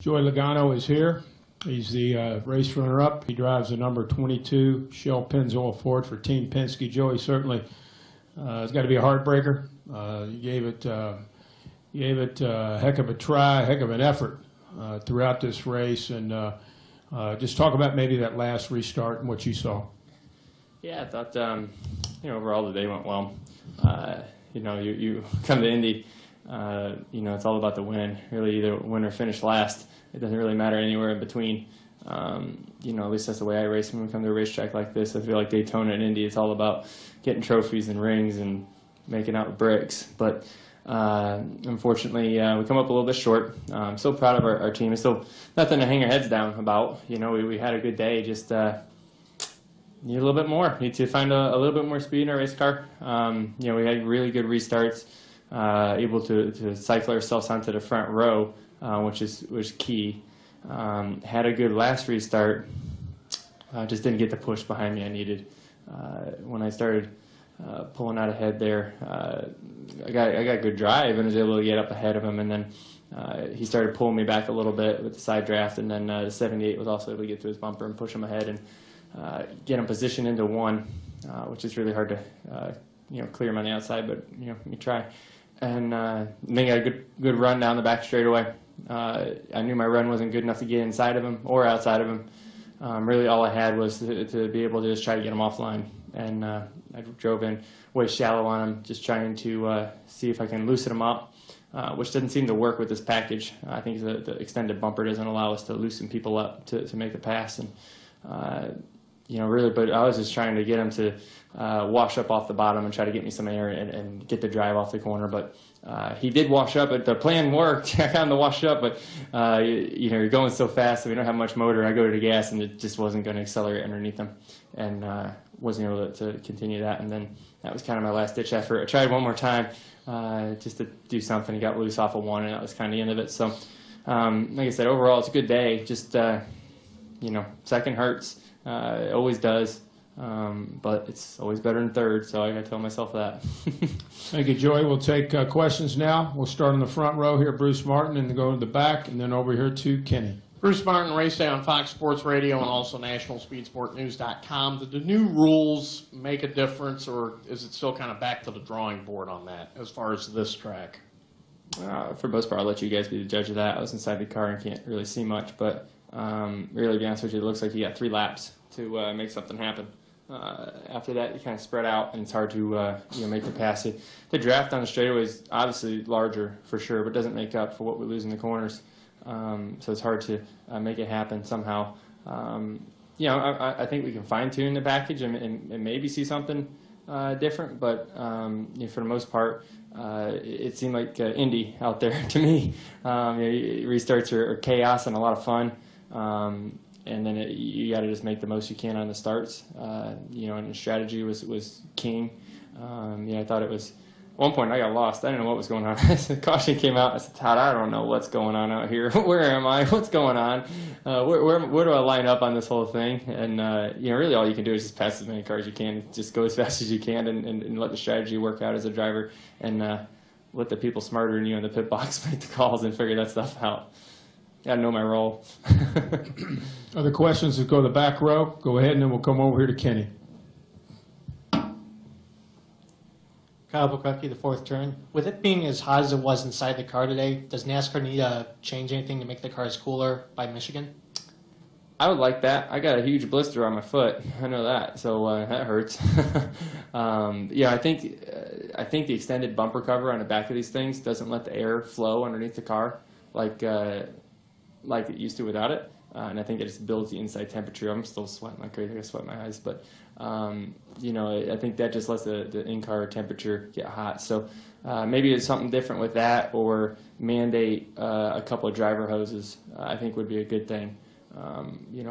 Joey Logano is here. He's the race runner-up. He drives the number 22 Shell Pennzoil Ford for Team Penske. Joey, certainly it's got to be a heartbreaker. You gave it a heck of a try, heck of an effort throughout this race, and just talk about maybe that last restart and what you saw. Yeah, I thought overall the day went well. You come to Indy, it's all about the win. Really, either win or finish last. It doesn't really matter anywhere in between. At least that's the way I race when we come to a racetrack like this. I feel like Daytona and Indy, it's all about getting trophies and rings and making out with bricks. But unfortunately, we come up a little bit short. I'm so proud of our team. It's still nothing to hang our heads down about. We had a good day. Just need a little bit more. Need to find a little bit more speed in our race car. We had really good restarts. Able to cycle ourselves onto the front row, which was key. Had a good last restart. Just didn't get the push behind me I needed. When I started pulling out ahead there, I got good drive and was able to get up ahead of him. And then he started pulling me back a little bit with the side draft. And then the 78 was also able to get to his bumper and push him ahead and get him positioned into one, which is really hard to clear him on the outside, but you try. And then got a good run down the back straightaway. I knew my run wasn't good enough to get inside of him or outside of him. Really all I had was to be able to just try to get him offline. And I drove in way shallow on him, just trying to see if I can loosen him up, which doesn't seem to work with this package. I think the extended bumper doesn't allow us to loosen people up to make the pass. And really, but I was just trying to get him to wash up off the bottom and try to get me some air and get the drive off the corner. But he did wash up. But the plan worked. I got him to wash up, but you're going so fast, so we don't have much motor. I go to the gas, and it just wasn't going to accelerate underneath him, and wasn't able to continue that. And then that was kind of my last-ditch effort. I tried one more time just to do something. He got loose off of one, and that was kind of the end of it. So, like I said, overall, it's a good day. Just second hurts. It always does, but it's always better than third, so I got to tell myself that. Thank you, Joey. We'll take questions now. We'll start in the front row here, Bruce Martin, and then go to the back, and then over here to Kenny. Bruce Martin, race day on Fox Sports Radio and also NationalSpeedSportNews.com. Did the new rules make a difference, or is it still kind of back to the drawing board on that as far as this track? For the most part, I'll let you guys be the judge of that. I was inside the car and can't really see much, but really, to be honest with you, it looks like you got 3 laps to make something happen. After that, you kind of spread out, and it's hard to make the pass. The draft on the straightaway is obviously larger for sure, but doesn't make up for what we lose in the corners. So it's hard to make it happen somehow. I think we can fine-tune the package and maybe see something different, but for the most part, it seemed like Indy out there to me. Restarts are chaos and a lot of fun. And then you got to just make the most you can on the starts. And the strategy was king. I thought it was. At one point, I got lost. I didn't know what was going on. The caution came out. I said, "Todd, I don't know what's going on out here. Where am I? What's going on? Where do I line up on this whole thing?" And really, all you can do is just pass as many cars as you can. Just go as fast as you can, and let the strategy work out as a driver, and let the people smarter than you in the pit box make the calls and figure that stuff out. I know my role. Other questions? Let's go to the back row. Go ahead, and then we'll come over here to Kenny. Kyle Bukrutke, the fourth turn. With it being as hot as it was inside the car today, does NASCAR need to change anything to make the cars cooler by Michigan? I would like that. I got a huge blister on my foot. I know that, so that hurts. I think the extended bumper cover on the back of these things doesn't let the air flow underneath the car like it used to without it. And I think it just builds the inside temperature. I'm still sweating like crazy. I sweat my eyes, but I think that just lets the in-car temperature get hot. So maybe it's something different with that, or mandate a couple of driver hoses. I think would be a good thing.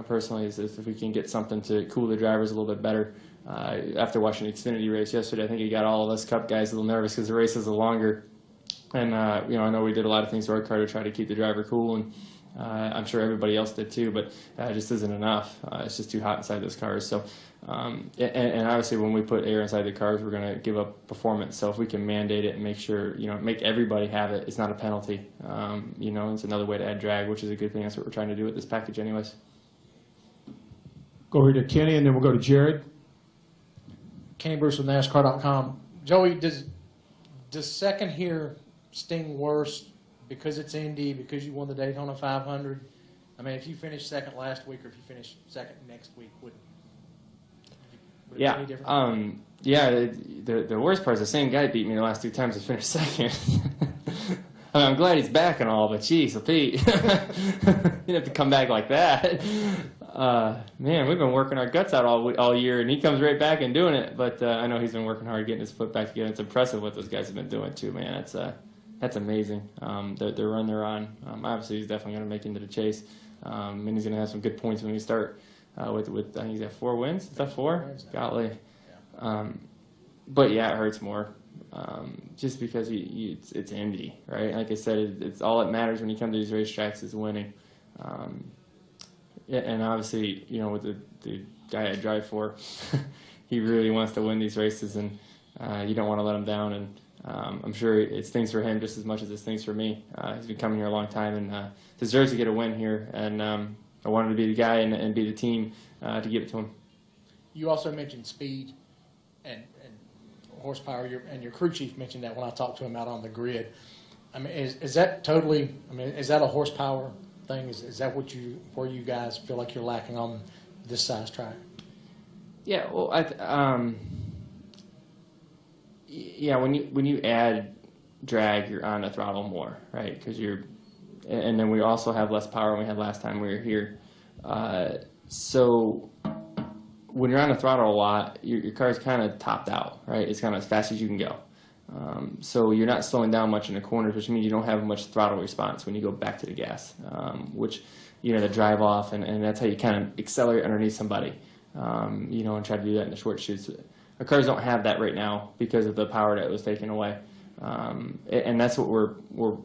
Personally, is if we can get something to cool the drivers a little bit better. After watching the Xfinity race yesterday, I think it got all of us Cup guys a little nervous because the race is longer. And I know we did a lot of things to our car to try to keep the driver cool, and I'm sure everybody else did too. But it just isn't enough. It's just too hot inside those cars. So, and obviously, when we put air inside the cars, we're going to give up performance. So if we can mandate it and make sure, make everybody have it, it's not a penalty. It's another way to add drag, which is a good thing. That's what we're trying to do with this package, anyways. Go over to Kenny, and then we'll go to Jared. Kenny Bruce with NASCAR.com. Joey, does second here sting worse because it's Indy, because you won the Daytona 500? I mean, if you finish second last week or if you finish second next week, would it be any different? The worst part is the same guy beat me the last 2 times to finish second. I mean, I'm glad he's back and all, but geez, Pete, you didn't have to come back like that. Man, we've been working our guts out all year, and he comes right back and doing it. But I know he's been working hard getting his foot back together. It's impressive what those guys have been doing too, man. That's amazing. The run they're on. Obviously, he's definitely going to make into the chase, and he's going to have some good points when we start. With I think he's got 4 wins. Is that 4? Golly. But yeah, it hurts more. Just because it's Indy, right? Like I said, it's all that matters when you come to these racetracks is winning. And obviously, with the guy I drive for, he really wants to win these races, and you don't want to let him down. And I'm sure it stings for him just as much as it stings for me. He's been coming here a long time and deserves to get a win here. And I wanted to be the guy and be the team to give it to him. You also mentioned speed and horsepower, and your crew chief mentioned that when I talked to him out on the grid. I mean, is that totally? I mean, is that a horsepower thing? Is that where you guys feel like you're lacking on this size track? Yeah, well, when you add drag, you're on the throttle more, right? Because and then we also have less power than we had last time we were here. So when you're on the throttle a lot, your car's kind of topped out, right? It's kind of as fast as you can go. So you're not slowing down much in the corners, which means you don't have much throttle response when you go back to the gas, which, the drive off, and that's how you kind of accelerate underneath somebody, and try to do that in the short shoots. Our cars don't have that right now because of the power that was taken away. And that's what we're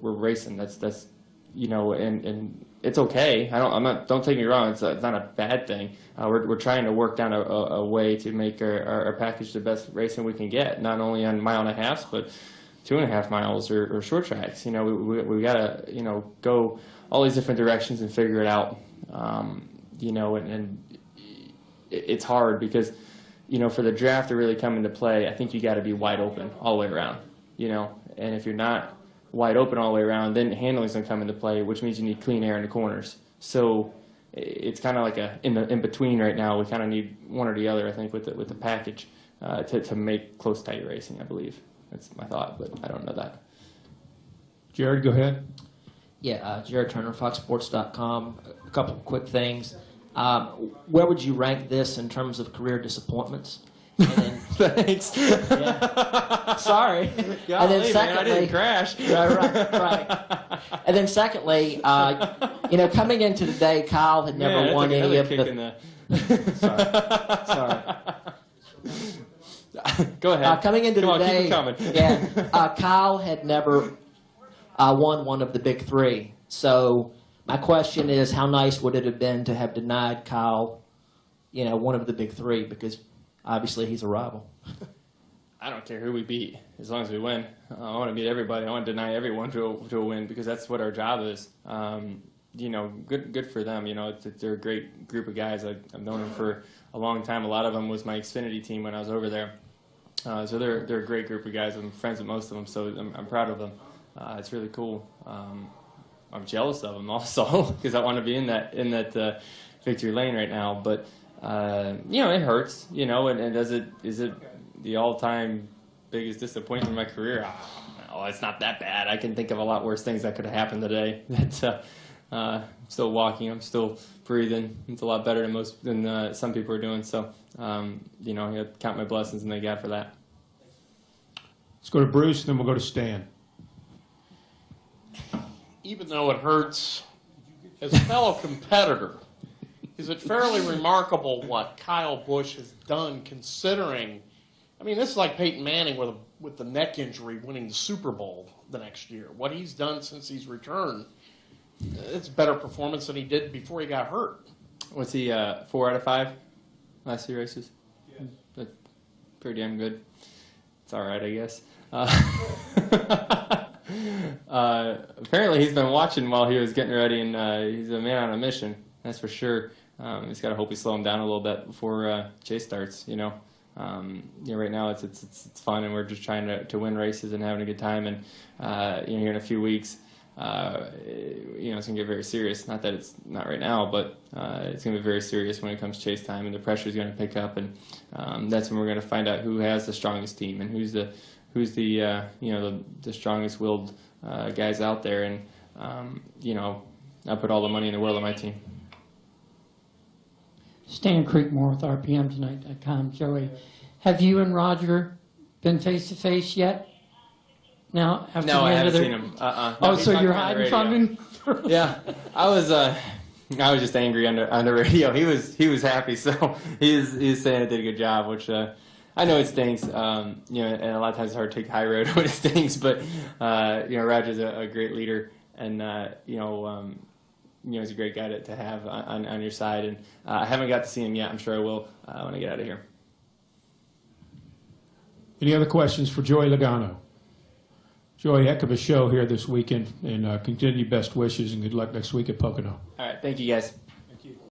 racing. That's and it's okay. Don't take me wrong. It's not a bad thing. We're trying to work down a way to make our package the best racing we can get, not only on 1.5 miles, but 2.5 miles or short tracks. We gotta go all these different directions and figure it out. And it's hard because for the draft to really come into play, I think you got to be wide open all the way around. And if you're not wide open all the way around, then handling's going to come into play, which means you need clean air in the corners. So it's kind of like in between right now. We kind of need one or the other, I think, with the package to make close, tight racing, I believe. That's my thought, but I don't know that. Jared, go ahead. Yeah, Jared Turner, FoxSports.com. A couple of quick things. Where would you rank this in terms of career disappointments? And then, Thanks. Yeah. Sorry. Golly, and then secondly, man, I didn't crash. Right. And then secondly, coming into the day, Kyle had never won any of the. Sorry. Go ahead. Coming into the day, keep it coming. Kyle had never won one of the big 3. So my question is, how nice would it have been to have denied Kyle, one of the big 3, because obviously he's a rival. I don't care who we beat, as long as we win. I want to beat everybody. I want to deny everyone to a win, because that's what our job is. Good for them. They're a great group of guys. I've known them for a long time. A lot of them was my Xfinity team when I was over there. So they're a great group of guys. I'm friends with most of them, so I'm proud of them. It's really cool. I'm jealous of them also, because I want to be in that victory lane right now. But it hurts. And is it the all-time biggest disappointment in my career? Oh, it's not that bad. I can think of a lot worse things that could have happened today. I'm still walking. I'm still breathing. It's a lot better than some people are doing. So, I count my blessings and thank God for that. Let's go to Bruce, then we'll go to Stan. Even though it hurts, as a fellow competitor, is it fairly remarkable what Kyle Busch has done, considering I mean, this is like Peyton Manning with the neck injury winning the Super Bowl the next year. What he's done since he's returned, it's better performance than he did before he got hurt. What's he, 4 out of 5 last 2 races? Yeah. That's pretty damn good. It's all right, I guess. Apparently he's been watching while he was getting ready, and he's a man on a mission, that's for sure. He's got to hope we slow him down a little bit before Chase starts, you know. Right now it's fun, and we're just trying to win races and having a good time, and here in a few weeks, it's gonna get very serious. Not that it's not right now, but it's gonna be very serious when it comes Chase time, and the pressure is gonna pick up, and that's when we're gonna find out who has the strongest team and who's the strongest willed guys out there, and I put all the money in the world on my team. Stan Creekmore with RPMtonight.com. Joey, have you and Roger been face to face yet? Now, after No, the I end haven't of the... seen him. No, Oh, he's so talking you're on the hiding from radio. him? Yeah, I was just angry on the radio. He was happy, so he's saying I did a good job, which I know it stinks. And a lot of times it's hard to take high road when it stinks. But Roger's a great leader, and he's a great guy to have on your side. And I haven't got to see him yet. I'm sure I will when I get out of here. Any other questions for Joey Logano? Joey, heck of a show here this weekend, and continue best wishes and good luck next week at Pocono. All right, thank you guys.